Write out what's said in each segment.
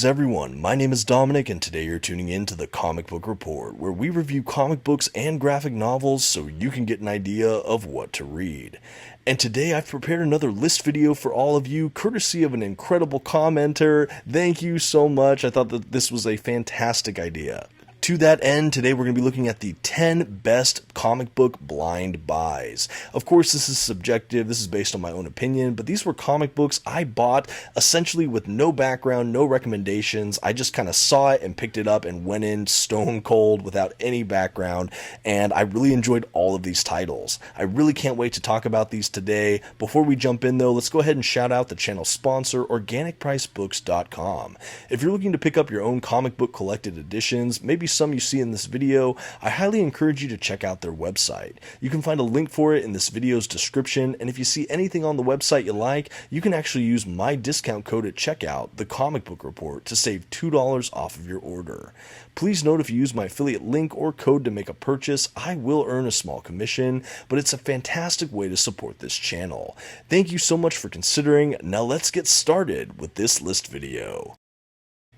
Greetings everyone, my name is Dominic and today you're tuning in to the Comic Book Report, where we review comic books and graphic novels so you can get an idea of what to read. And today I've prepared another list video for all of you, courtesy of an incredible commenter. Thank you so much, I thought that this was a fantastic idea. To that end, today we're going to be looking at the 10 best comic book blind buys. Of course, this is subjective, this is based on my own opinion, but these were comic books I bought essentially with no background, no recommendations. I just kind of saw it and picked it up and went in stone cold without any background, and I really enjoyed all of these titles. I really can't wait to talk about these today. Before we jump in though, let's go ahead and shout out the channel sponsor, OrganicPriceBooks.com. If you're looking to pick up your own comic book collected editions, maybe some you see in this video, I highly encourage you to check out their website. You can find a link for it in this video's description, and if you see anything on the website you like, you can actually use my discount code at checkout, TheComicBookReport, to save $2 off of your order. Please note if you use my affiliate link or code to make a purchase, I will earn a small commission, but it's a fantastic way to support this channel. Thank you so much for considering. Now let's get started with this list video.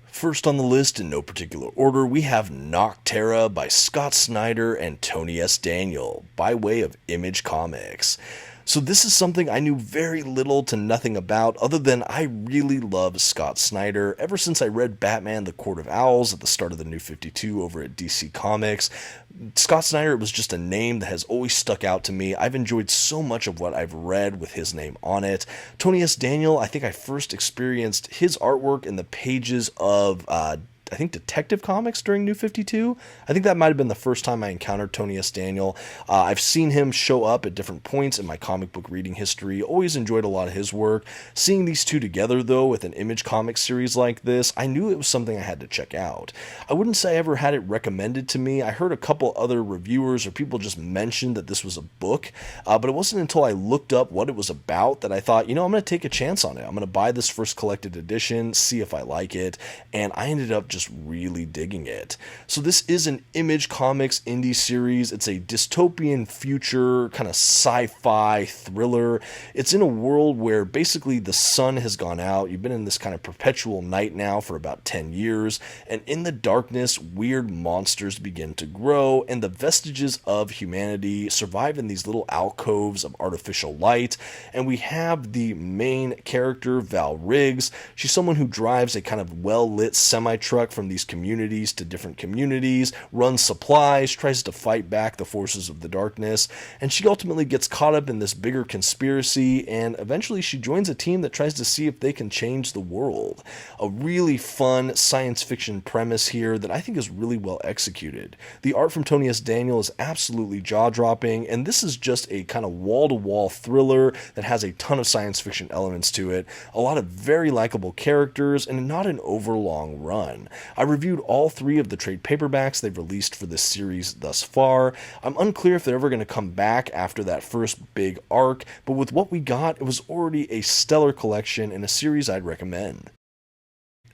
First on the list, in no particular order, we have Nocterra by Scott Snyder and Tony S. Daniel, by way of Image Comics. So this is something I knew very little to nothing about, other than I really love Scott Snyder. Ever since I read Batman: The Court of Owls at the start of the New 52 over at DC Comics, Scott Snyder was just a name that has always stuck out to me. I've enjoyed so much of what I've read with his name on it. Tony S. Daniel, I think I first experienced his artwork in the pages of I think Detective Comics during New 52. I think that might have been the first time I encountered Tony S. Daniel. I've seen him show up at different points in my comic book reading history. Always enjoyed a lot of his work. Seeing these two together, though, with an Image Comics series like this, I knew it was something I had to check out. I wouldn't say I ever had it recommended to me. I heard a couple other reviewers or people just mention that this was a book, but it wasn't until I looked up what it was about that I thought, you know, I'm going to take a chance on it. I'm going to buy this first collected edition, see if I like it, and I ended up just really digging it. So this is an Image Comics indie series. It's a dystopian future kind of sci-fi thriller. It's in a world where basically the sun has gone out. You've been in this kind of perpetual night now for about 10 years, and in the darkness, weird monsters begin to grow, and the vestiges of humanity survive in these little alcoves of artificial light. And we have the main character, Val Riggs. She's someone who drives a kind of well-lit semi-truck from these communities to different communities, runs supplies, tries to fight back the forces of the darkness, and she ultimately gets caught up in this bigger conspiracy, and eventually she joins a team that tries to see if they can change the world. A really fun science fiction premise here that I think is really well executed. The art from Tony S. Daniel is absolutely jaw-dropping, and this is just a kind of wall-to-wall thriller that has a ton of science fiction elements to it, a lot of very likable characters, and not an overlong run. I reviewed all 3 of the trade paperbacks they've released for this series thus far. I'm unclear if they're ever going to come back after that first big arc, but with what we got, it was already a stellar collection and a series I'd recommend.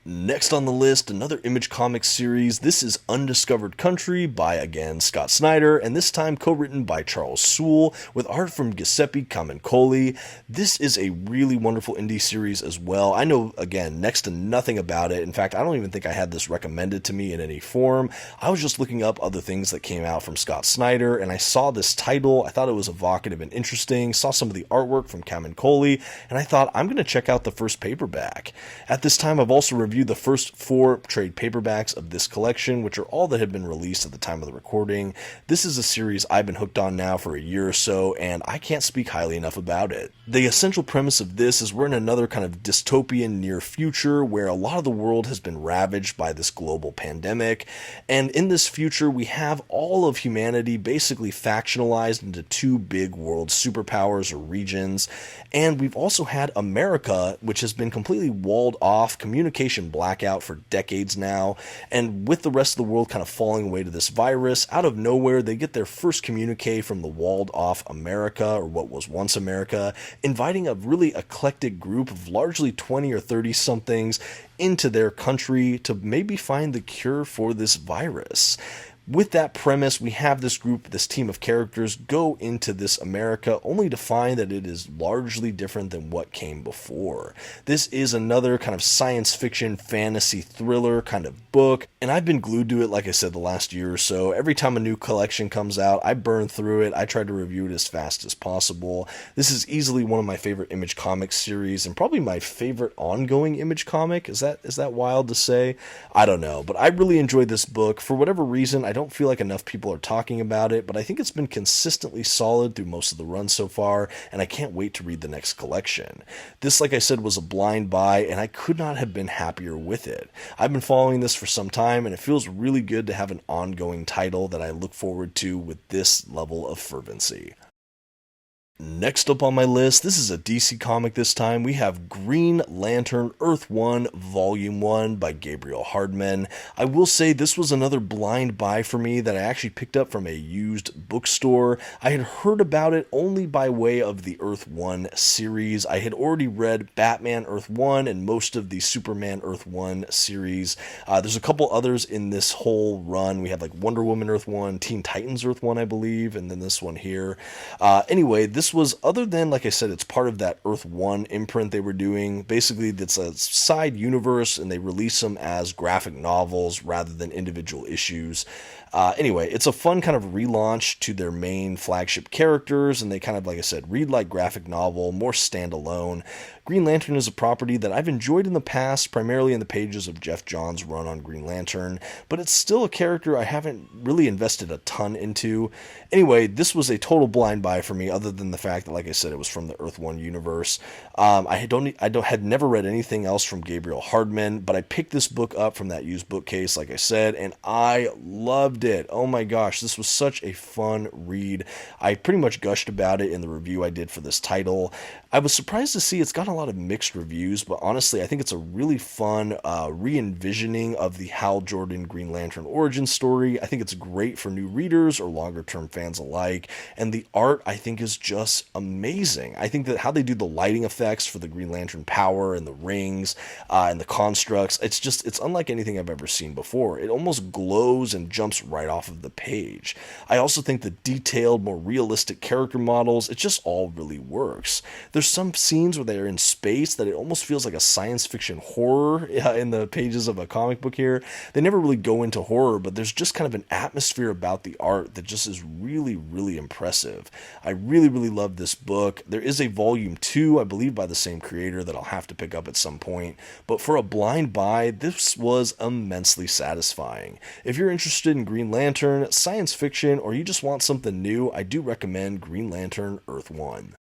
Next on the list, another Image Comics series. This is Undiscovered Country by, again, Scott Snyder, and this time co-written by Charles Soule, with art from Giuseppe Camuncoli. This is a really wonderful indie series as well. I know, again, next to nothing about it. In fact, I don't even think I had this recommended to me in any form. I was just looking up other things that came out from Scott Snyder, and I saw this title. I thought it was evocative and interesting, saw some of the artwork from Camuncoli, and I thought, I'm going to check out the first paperback. At this time, I've also reviewed the first 4 trade paperbacks of this collection, which are all that have been released at the time of the recording. This is a series I've been hooked on now for a year or so, and I can't speak highly enough about it. The essential premise of this is we're in another kind of dystopian near future where a lot of the world has been ravaged by this global pandemic, and in this future we have all of humanity basically factionalized into 2 big world superpowers or regions, and we've also had America, which has been completely walled off, communication blackout for decades now, and with the rest of the world kind of falling away to this virus, out of nowhere they get their first communique from the walled off America, or what was once America, inviting a really eclectic group of largely 20 or 30 somethings into their country to maybe find the cure for this virus. With that premise, we have this group, this team of characters go into this America only to find that it is largely different than what came before. This is another kind of science fiction, fantasy thriller kind of book, and I've been glued to it, like I said, the last year or so. Every time a new collection comes out, I burn through it. I try to review it as fast as possible. This is easily one of my favorite Image Comics series, and probably my favorite ongoing Image comic. Is that wild to say? I don't know, but I really enjoyed this book. For whatever reason, I don't feel like enough people are talking about it, but I think it's been consistently solid through most of the run so far, and I can't wait to read the next collection. This, like I said, was a blind buy, and I could not have been happier with it. I've been following this for some time, and it feels really good to have an ongoing title that I look forward to with this level of fervency. Next up on my list, this is a DC comic this time. We have Green Lantern Earth 1 Volume 1 by Gabriel Hardman. I will say this was another blind buy for me that I actually picked up from a used bookstore. I had heard about it only by way of the Earth 1 series. I had already read Batman Earth 1 and most of the Superman Earth 1 series. There's a couple others in this whole run. We have like Wonder Woman Earth 1, Teen Titans Earth 1, I believe, and then this one here. Anyway, this was, other than, like I said, it's part of that Earth 1 imprint they were doing. Basically, it's a side universe, and they release them as graphic novels rather than individual issues. Anyway, it's a fun kind of relaunch to their main flagship characters, and they kind of, like I said, read like graphic novel, more standalone. Green Lantern is a property that I've enjoyed in the past, primarily in the pages of Jeff Johns' run on Green Lantern, but it's still a character I haven't really invested a ton into. Anyway, this was a total blind buy for me, other than the fact that, like I said, it was from the Earth 1 universe. I had never read anything else from Gabriel Hardman, but I picked this book up from that used bookcase, like I said, and I loved it. Oh my gosh, this was such a fun read. I pretty much gushed about it in the review I did for this title. I was surprised to see it's got a lot of mixed reviews, but honestly, I think it's a really fun re-envisioning of the Hal Jordan Green Lantern origin story. I think it's great for new readers or longer-term fans alike, and the art, I think, is just amazing. I think that how they do the lighting effects for the Green Lantern power and the rings and the constructs, it's unlike anything I've ever seen before. It almost glows and jumps right off of the page. I also think the detailed, more realistic character models, it just all really works. There's some scenes where they're in space that it almost feels like a science fiction horror in the pages of a comic book here. They never really go into horror, but there's just kind of an atmosphere about the art that just is really, really impressive. I really, really love this book. There is a volume 2, I believe, by the same creator that I'll have to pick up at some point, but for a blind buy, this was immensely satisfying. If you're interested in Green Lantern, science fiction, or you just want something new, I do recommend Green Lantern Earth 1.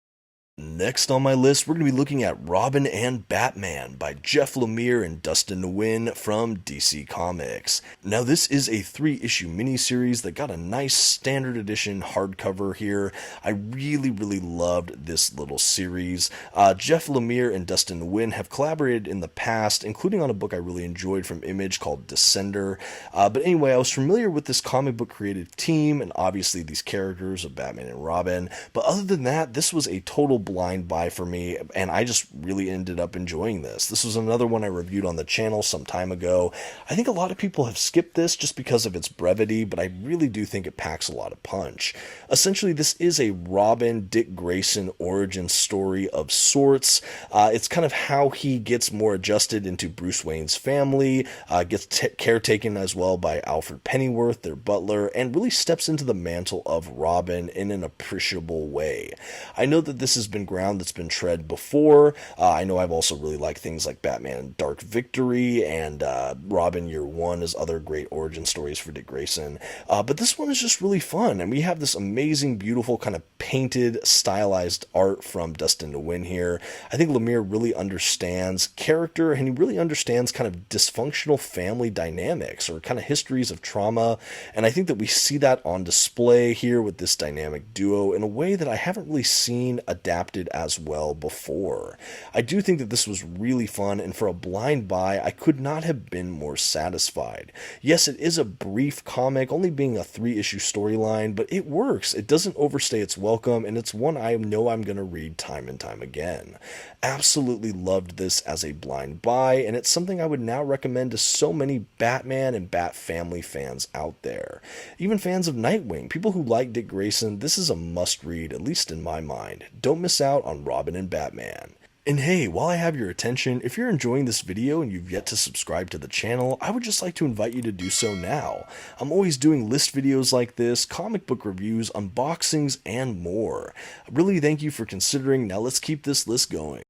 Next on my list, we're going to be looking at Robin and Batman by Jeff Lemire and Dustin Nguyen from DC Comics. Now, this is a 3-issue miniseries that got a nice standard edition hardcover here. I really, really loved this little series. Jeff Lemire and Dustin Nguyen have collaborated in the past, including on a book I really enjoyed from Image called Descender. But anyway, I was familiar with this comic book creative team and obviously these characters of Batman and Robin. But other than that, this was a total blind buy for me, and I just really ended up enjoying this. This was another one I reviewed on the channel some time ago. I think a lot of people have skipped this just because of its brevity, but I really do think it packs a lot of punch. Essentially, this is a Robin Dick Grayson origin story of sorts. It's kind of how he gets more adjusted into Bruce Wayne's family, gets caretaken as well by Alfred Pennyworth, their butler, and really steps into the mantle of Robin in an appreciable way. I know that this has been ground that's been tread before. I know I've also really liked things like Batman Dark Victory and Robin Year One as other great origin stories for Dick Grayson. But this one is just really fun, and we have this amazing, beautiful, kind of painted, stylized art from Dustin Nguyen here. I think Lemire really understands character, and he really understands kind of dysfunctional family dynamics or kind of histories of trauma, and I think that we see that on display here with this dynamic duo in a way that I haven't really seen adapted adapted as well before. I do think that this was really fun, and for a blind buy, I could not have been more satisfied. Yes, it is a brief comic, only being a 3-issue storyline, but it works. It doesn't overstay its welcome, and it's one I know I'm going to read time and time again. Absolutely loved this as a blind buy, and it's something I would now recommend to so many Batman and Bat Family fans out there. Even fans of Nightwing, people who like Dick Grayson, this is a must-read, at least in my mind. Don't miss out on Robin and Batman. And hey, while I have your attention, if you're enjoying this video and you've yet to subscribe to the channel, I would just like to invite you to do so now. I'm always doing list videos like this, comic book reviews, unboxings, and more. Really thank you for considering. Now let's keep this list going.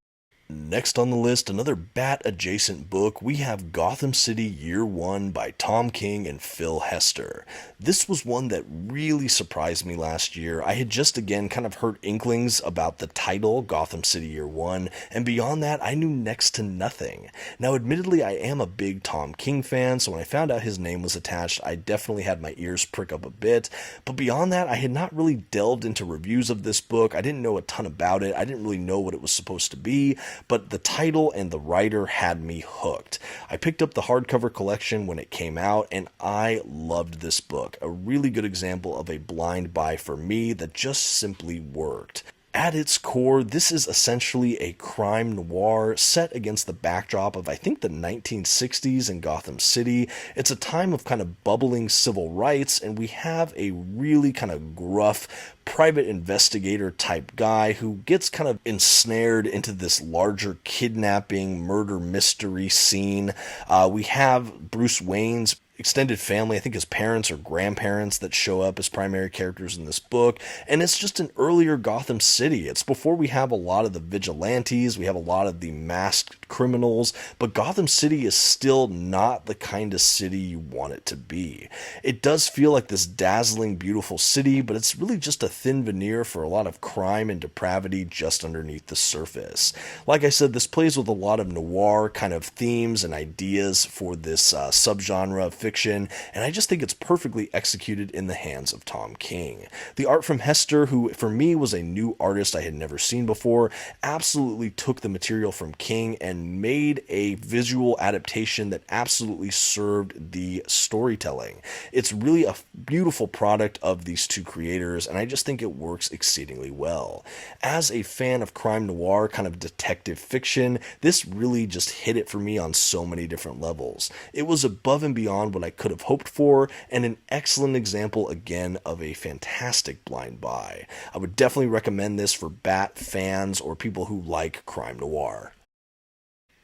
Next on the list, another Bat-adjacent book, we have Gotham City Year 1 by Tom King and Phil Hester. This was one that really surprised me last year. I had just again kind of heard inklings about the title, Gotham City Year 1, and beyond that, I knew next to nothing. Now, admittedly, I am a big Tom King fan, so when I found out his name was attached, I definitely had my ears prick up a bit, but beyond that, I had not really delved into reviews of this book. I didn't know a ton about it. I didn't really know what it was supposed to be, but the title and the writer had me hooked. I picked up the hardcover collection when it came out, and I loved this book. A really good example of a blind buy for me that just simply worked. At its core, this is essentially a crime noir set against the backdrop of, I think, the 1960s in Gotham City. It's a time of kind of bubbling civil rights, and we have a really kind of gruff private investigator type guy who gets kind of ensnared into this larger kidnapping murder mystery scene. We have Bruce Wayne's extended family, I think his parents or grandparents, that show up as primary characters in this book, and it's just an earlier Gotham City. It's before we have a lot of the vigilantes, we have a lot of the masked criminals, but Gotham City is still not the kind of city you want it to be. It does feel like this dazzling, beautiful city, but it's really just a thin veneer for a lot of crime and depravity just underneath the surface. Like I said, this plays with a lot of noir kind of themes and ideas for this subgenre of fiction, and I just think it's perfectly executed in the hands of Tom King. The art from Hester, who for me was a new artist I had never seen before, absolutely took the material from King and made a visual adaptation that absolutely served the storytelling. It's really a beautiful product of these two creators, and I just think it works exceedingly well. As a fan of crime noir, kind of detective fiction, this really just hit it for me on so many different levels. It was above and beyond what I could have hoped for, and an excellent example again of a fantastic blind buy. I would definitely recommend this for Bat fans or people who like crime noir.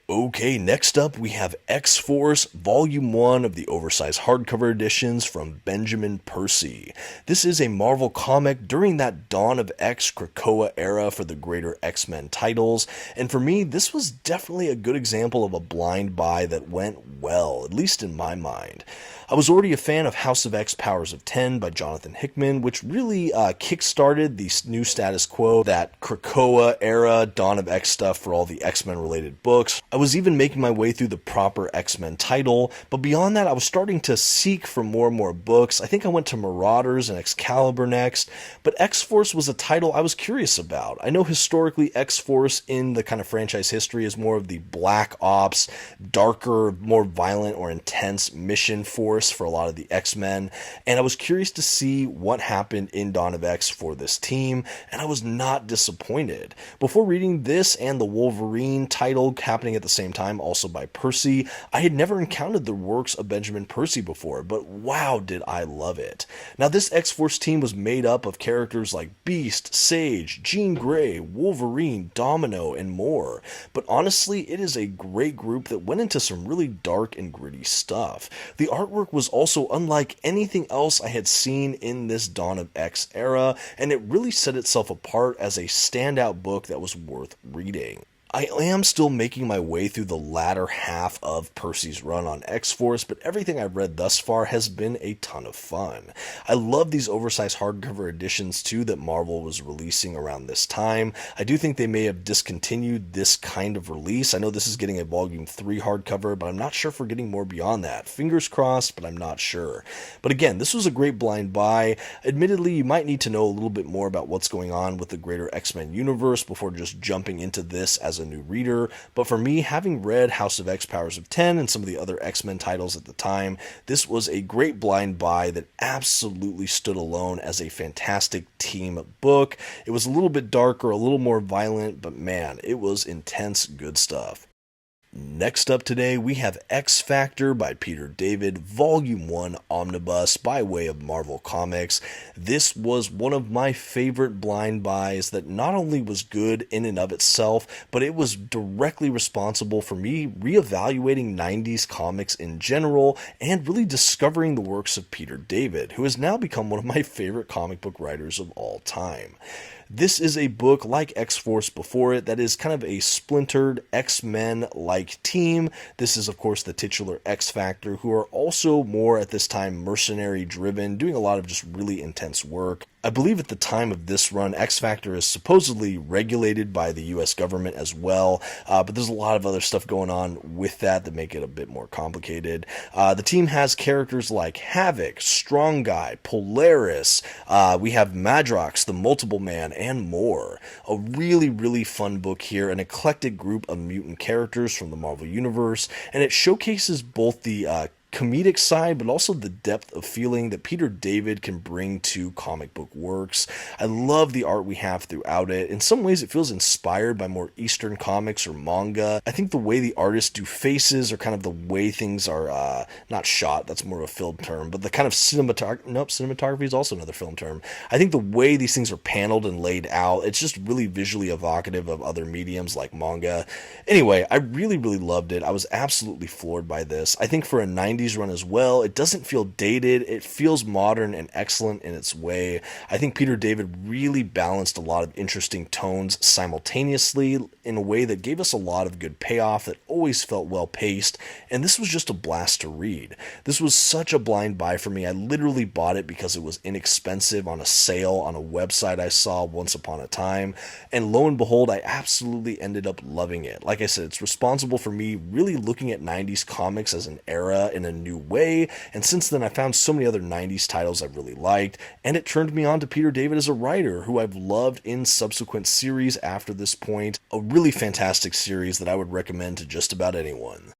Okay, next up we have X-Force, Volume 1 of the oversized hardcover editions from Benjamin Percy. This is a Marvel comic during that Dawn of X Krakoa era for the greater X-Men titles, and for me, this was definitely a good example of a blind buy that went well, at least in my mind. I was already a fan of House of X Powers of 10 by Jonathan Hickman, which really kick-started the new status quo, that Krakoa era Dawn of X stuff for all the X-Men related books. I was even making my way through the proper X-Men title, but beyond that I was starting to seek for more and more books. I think I went to Marauders and Excalibur next, but X-Force was a title I was curious about. I know historically X-Force in the kind of franchise history is more of the Black Ops, darker, more violent or intense mission force for a lot of the X-Men, and I was curious to see what happened in Dawn of X for this team, and I was not disappointed. Before reading this and the Wolverine title happening at the same time, also by Percy, I had never encountered the works of Benjamin Percy before, but wow, did I love it. Now, this X-Force team was made up of characters like Beast, Sage, Jean Grey, Wolverine, Domino, and more, but honestly, it is a great group that went into some really dark and gritty stuff. The artwork was also unlike anything else I had seen in this Dawn of X era, and it really set itself apart as a standout book that was worth reading. I am still making my way through the latter half of Percy's run on X-Force, but everything I've read thus far has been a ton of fun. I love these oversized hardcover editions too that Marvel was releasing around this time. I do think they may have discontinued this kind of release. I know this is getting a Volume 3 hardcover, but I'm not sure if we're getting more beyond that. Fingers crossed, but I'm not sure. But again, this was a great blind buy. Admittedly, you might need to know a little bit more about what's going on with the greater X-Men universe before just jumping into this as a new reader, but for me, having read House of X, Powers of 10, and some of the other X-Men titles at the time, this was a great blind buy that absolutely stood alone as a fantastic team book. It was a little bit darker, a little more violent, but man, it was intense good stuff. Next up today, we have X Factor by Peter David, Volume 1 Omnibus by way of Marvel Comics. This was one of my favorite blind buys that not only was good in and of itself, but it was directly responsible for me reevaluating 90s comics in general and really discovering the works of Peter David, who has now become one of my favorite comic book writers of all time. This is a book like X-Force before it that is kind of a splintered X-Men-like team. This is, of course, the titular X-Factor, who are also more at this time mercenary-driven, doing a lot of just really intense work. I believe at the time of this run, X-Factor is supposedly regulated by the US government as well, but there's a lot of other stuff going on with that make it a bit more complicated. The team has characters like Havoc, Strong Guy, Polaris, we have Madrox, the Multiple Man, and more. A really, really fun book here, an eclectic group of mutant characters from the Marvel Universe, and it showcases both the comedic side, but also the depth of feeling that Peter David can bring to comic book works. I love the art we have throughout it. In some ways, it feels inspired by more Eastern comics or manga. I think the way the artists do faces, or kind of the way things are, not shot, that's more of a film term, but the kind of cinematography is also another film term. I think the way these things are paneled and laid out, it's just really visually evocative of other mediums like manga. Anyway, I really, really loved it. I was absolutely floored by this. I think for a 90s run as well, it doesn't feel dated. It feels modern and excellent in its way. I think Peter David really balanced a lot of interesting tones simultaneously in a way that gave us a lot of good payoff that always felt well paced, and this was just a blast to read. This was such a blind buy for me. I literally bought it because it was inexpensive on a sale on a website I saw once upon a time, and lo and behold, I absolutely ended up loving it. Like I said, it's responsible for me really looking at 90s comics as an era in a new way, and since then I found so many other 90s titles I really liked, and it turned me on to Peter David as a writer, who I've loved in subsequent series after this point. A really fantastic series that I would recommend to just about anyone.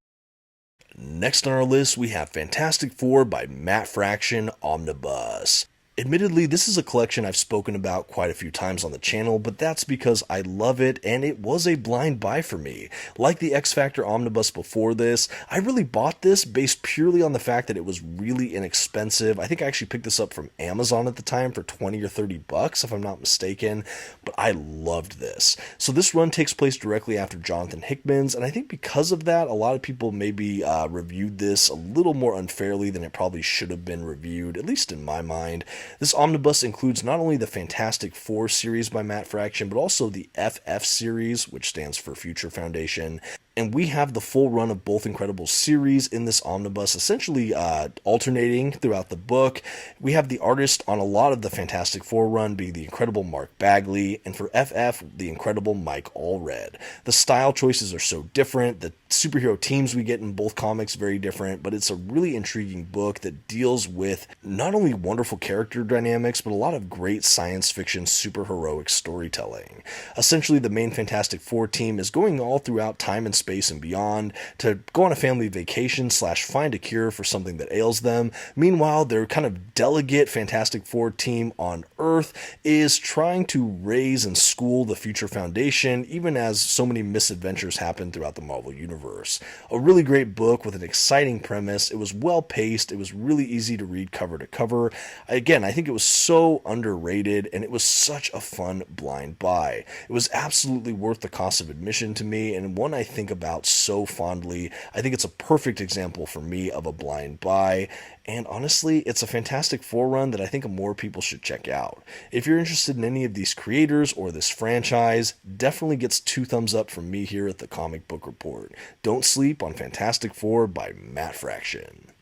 Next on our list, we have Fantastic Four by Matt Fraction Omnibus. Admittedly, this is a collection I've spoken about quite a few times on the channel, but that's because I love it and it was a blind buy for me. Like the X Factor Omnibus before this, I really bought this based purely on the fact that it was really inexpensive. I think I actually picked this up from Amazon at the time for 20 or 30 bucks if I'm not mistaken, but I loved this. So this run takes place directly after Jonathan Hickman's, and I think because of that, a lot of people maybe reviewed this a little more unfairly than it probably should have been reviewed, at least in my mind. This omnibus includes not only the Fantastic Four series by Matt Fraction, but also the FF series, which stands for Future Foundation. And we have the full run of both Incredibles series in this omnibus, essentially alternating throughout the book. We have the artist on a lot of the Fantastic Four run being the incredible Mark Bagley, and for FF, the incredible Mike Allred. The style choices are so different, the superhero teams we get in both comics very different, but it's a really intriguing book that deals with not only wonderful character dynamics, but a lot of great science fiction superheroic storytelling. Essentially, the main Fantastic Four team is going all throughout time and space and beyond to go on a family vacation / find a cure for something that ails them. Meanwhile, their kind of delegate Fantastic Four team on Earth is trying to raise and school the Future Foundation, even as so many misadventures happen throughout the Marvel Universe. A really great book with an exciting premise. It was well paced. It was really easy to read cover to cover. Again, I think it was so underrated, and it was such a fun blind buy. It was absolutely worth the cost of admission to me, and one I think about so fondly. I think it's a perfect example for me of a blind buy, and honestly, it's a Fantastic Four run that I think more people should check out. If you're interested in any of these creators or this franchise, definitely gets 2 thumbs up from me here at the Comic Book Report. Don't sleep on Fantastic Four by Matt Fraction.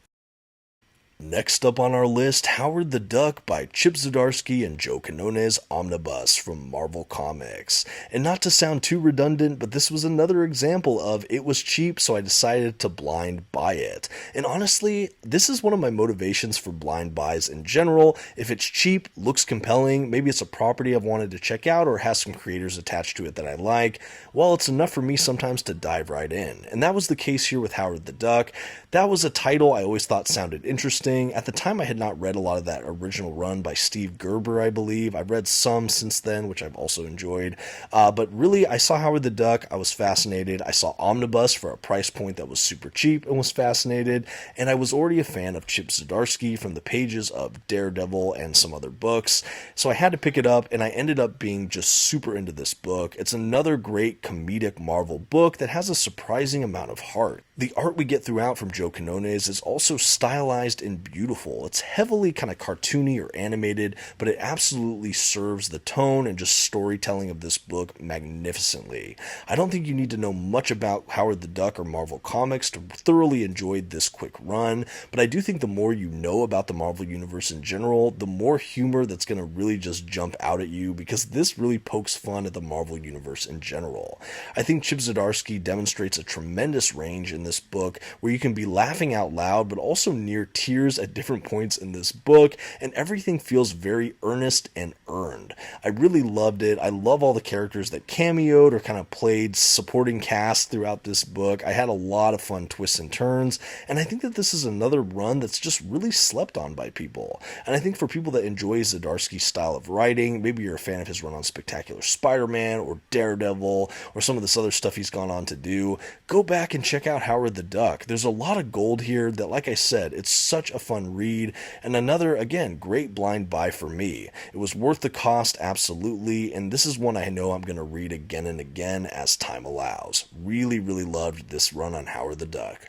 Next up on our list, Howard the Duck by Chip Zdarsky and Joe Quinones Omnibus from Marvel Comics. And not to sound too redundant, but this was another example of it was cheap, so I decided to blind buy it. And honestly, this is one of my motivations for blind buys in general. If it's cheap, looks compelling, maybe it's a property I've wanted to check out or has some creators attached to it that I like, well, it's enough for me sometimes to dive right in. And that was the case here with Howard the Duck. That was a title I always thought sounded interesting. At the time, I had not read a lot of that original run by Steve Gerber, I believe. I've read some since then, which I've also enjoyed. But really, I saw Howard the Duck. I was fascinated. I saw Omnibus for a price point that was super cheap and was fascinated. And I was already a fan of Chip Zdarsky from the pages of Daredevil and some other books. So I had to pick it up, and I ended up being just super into this book. It's another great comedic Marvel book that has a surprising amount of heart. The art we get throughout from Joe Quinones is also stylized and beautiful. It's heavily kind of cartoony or animated, but it absolutely serves the tone and just storytelling of this book magnificently. I don't think you need to know much about Howard the Duck or Marvel Comics to thoroughly enjoy this quick run, but I do think the more you know about the Marvel Universe in general, the more humor that's going to really just jump out at you, because this really pokes fun at the Marvel Universe in general. I think Chip Zdarsky demonstrates a tremendous range in this book where you can be laughing out loud but also near tears at different points in this book, and everything feels very earnest and earned. I really loved it. I love all the characters that cameoed or kind of played supporting cast throughout this book. I had a lot of fun twists and turns, and I think that this is another run that's just really slept on by people. And I think for people that enjoy Zdarsky's style of writing, maybe you're a fan of his run on Spectacular Spider-Man or Daredevil or some of this other stuff he's gone on to do, go back and check out Howard the Duck. There's a lot of gold here that, like I said, it's such a fun read, and another, again, great blind buy for me. It was worth the cost, absolutely, and this is one I know I'm going to read again and again as time allows. Really, really loved this run on Howard the Duck.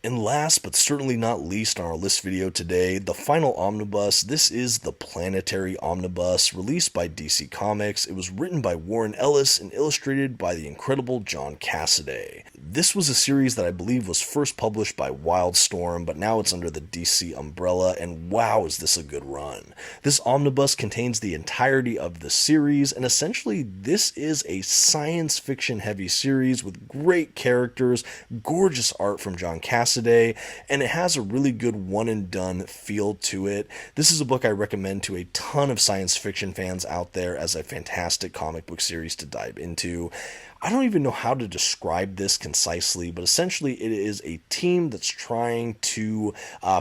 And last but certainly not least on our list video today, the final omnibus. This is the Planetary Omnibus, released by DC Comics. It was written by Warren Ellis and illustrated by the incredible John Cassaday. This was a series that I believe was first published by Wildstorm, but now it's under the DC umbrella, and wow, is this a good run. This omnibus contains the entirety of the series, and essentially this is a science fiction heavy series with great characters, gorgeous art from John Cassaday, and it has a really good one and done feel to it. This is a book I recommend to a ton of science fiction fans out there as a fantastic comic book series to dive into. I don't even know how to describe this concisely, but essentially it is a team that's trying to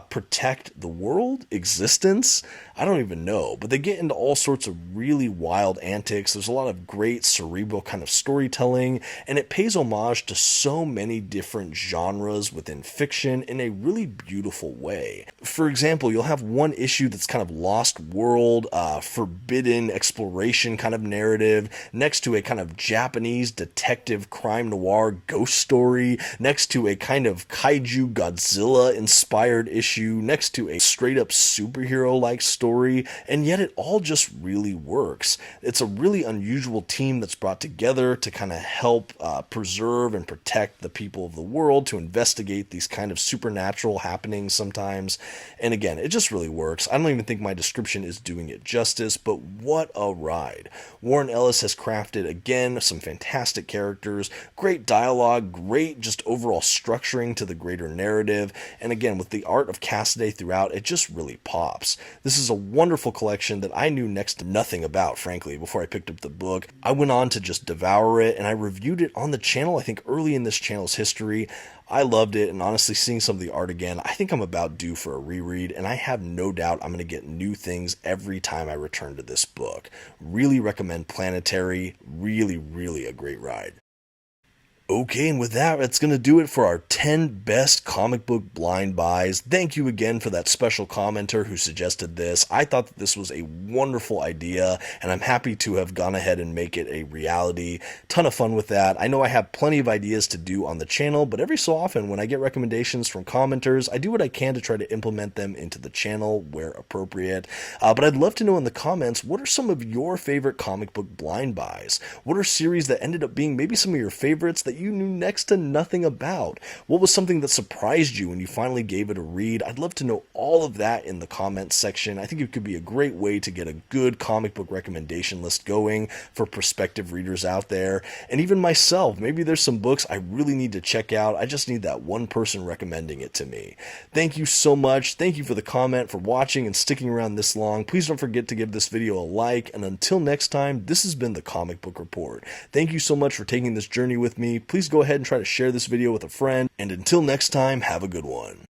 protect the world, existence. I don't even know, but they get into all sorts of really wild antics. There's a lot of great cerebral kind of storytelling, and it pays homage to so many different genres within fiction in a really beautiful way. For example, you'll have one issue that's kind of lost world, forbidden exploration kind of narrative, next to a kind of Japanese detective crime noir ghost story, next to a kind of kaiju Godzilla inspired issue, next to a straight up superhero like story, and yet it all just really works. It's a really unusual team that's brought together to kind of help preserve and protect the people of the world, to investigate these kind of supernatural happenings sometimes, and again, it just really works. I don't even think my description is doing it justice, but what a ride. Warren Ellis has crafted, again, some fantastic characters, great dialogue, great just overall structuring to the greater narrative, and again, with the art of Cassaday throughout, it just really pops. This is a wonderful collection that I knew next to nothing about, frankly, before I picked up the book. I went on to just devour it, and I reviewed it on the channel, I think early in this channel's history. I loved it, and honestly, seeing some of the art again, I think I'm about due for a reread, and I have no doubt I'm going to get new things every time I return to this book. Really recommend Planetary. Really, really a great ride. Okay, and with that, that's going to do it for our 10 best comic book blind buys. Thank you again for that special commenter who suggested this. I thought that this was a wonderful idea, and I'm happy to have gone ahead and make it a reality. Ton of fun with that. I know I have plenty of ideas to do on the channel, but every so often when I get recommendations from commenters, I do what I can to try to implement them into the channel where appropriate. But I'd love to know in the comments, what are some of your favorite comic book blind buys? What are series that ended up being maybe some of your favorites that you knew next to nothing about? What was something that surprised you when you finally gave it a read? I'd love to know all of that in the comments section. I think it could be a great way to get a good comic book recommendation list going for prospective readers out there. And even myself, maybe there's some books I really need to check out. I just need that one person recommending it to me. Thank you so much. Thank you for the comment, for watching and sticking around this long. Please don't forget to give this video a like. And until next time, this has been the Comic Book Report. Thank you so much for taking this journey with me. Please go ahead and try to share this video with a friend. And until next time, have a good one.